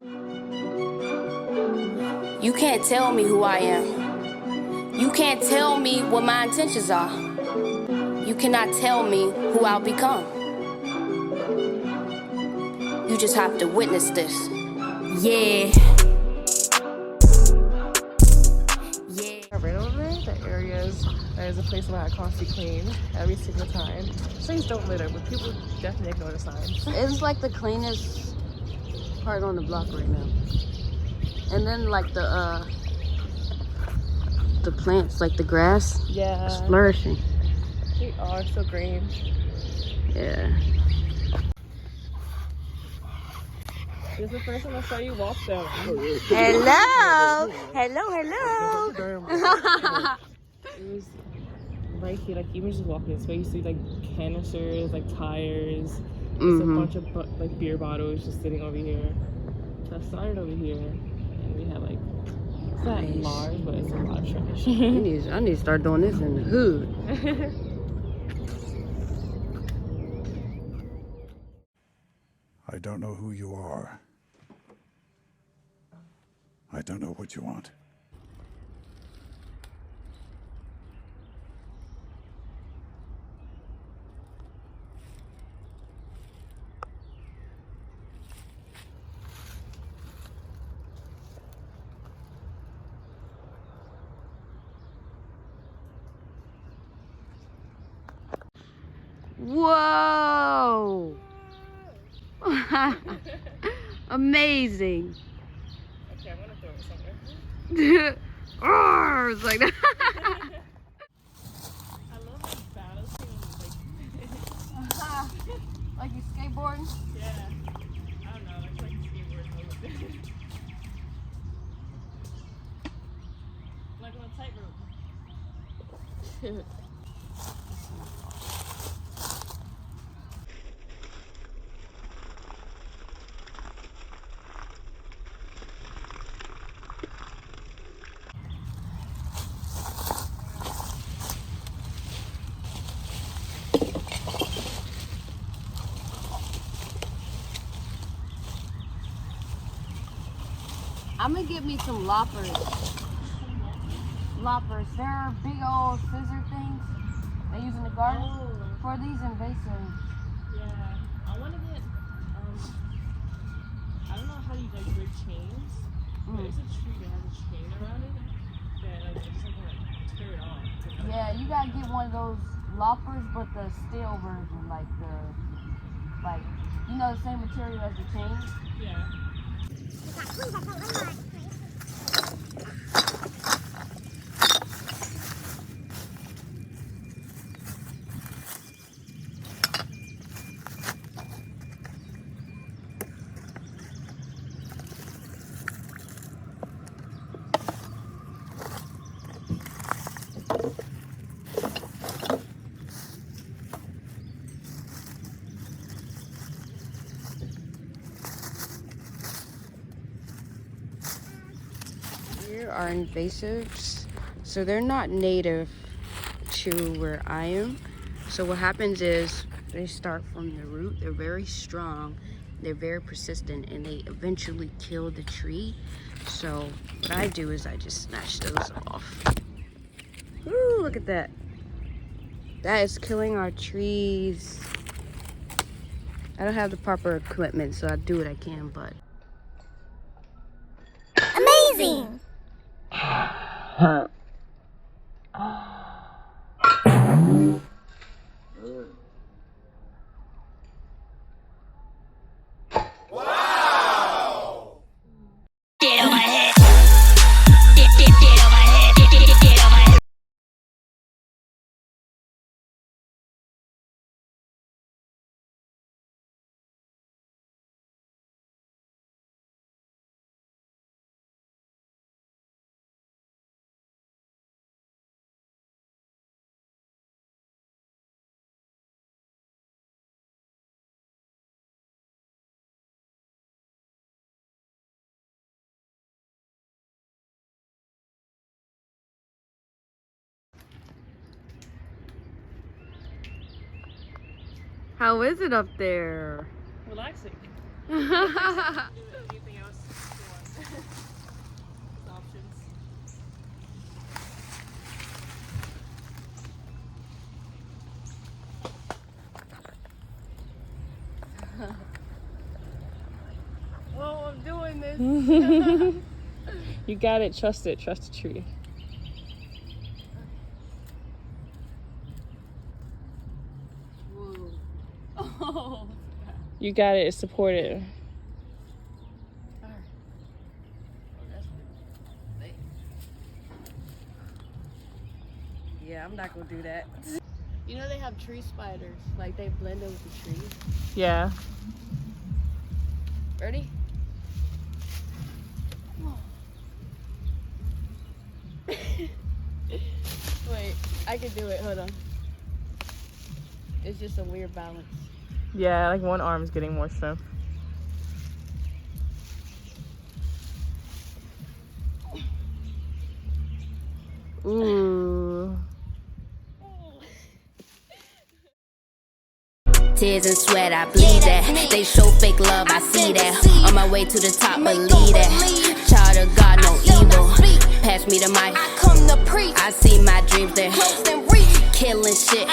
You can't tell me who I am. You can't tell me what my intentions are. You cannot tell me who I'll become. You just have to witness this. Yeah. Right over there, the areas, there's a place where I constantly clean every single time. Signs don't litter, but people definitely ignore the signs. It's like the cleanest part on the block right now. And then like the plants, like the grass, Yeah, it's flourishing. they are so green. Yeah. This is the first time I saw you walk though. Hello, hello. It was right here, like even just walking this way, you see like canisters, like tires. There's a bunch of like beer bottles just sitting over here. So I started over here, and we have like it's not large, but it's a lot of trash. I need to start doing this in the hood. I don't know who you are. I don't know what you want. Whoa! Amazing. Okay, I'm gonna throw it somewhere. Oh, it's like that. I love like battle scenes, Like you skateboarding? yeah. I don't know, it's like skateboarding. Like on a tightrope. I'm gonna get me some loppers. Loppers. They're big old scissor things they use in the garden for these invasive. Yeah, I want to get, I don't know how you like break chains, but it's a tree that has a chain around it that like, I just like want to tear it off. You know? Yeah, you gotta get one of those loppers, but the steel version, like you know, the same material as the chain. Yeah. Here are invasives, so they're not native to where I am. So what happens is they start from the root. They're very strong, they're very persistent, and they eventually kill the tree. So what I do is I just snatch those off. Ooh, look at that. That is killing our trees. I don't have the proper equipment, so I do what I can, but amazing. Wow! Get on my head. how is it up there? Relaxing. Anything else? this. You got it. Trust it. Trust the tree. Whoa. Oh. You got it. It's supported. Yeah, I'm not gonna do that. You know they have tree spiders, like they blend in with the trees. Yeah. Ready? Wait, I can do it. Hold on. It's just a weird balance. Yeah, like one arm's getting more strength. Ooh. Tears and sweat, I bleed that. They show fake love, I see that. On my way to the top, believe that. Child of God, no evil. Pass me the mic. I see my dreams there. Killing shit.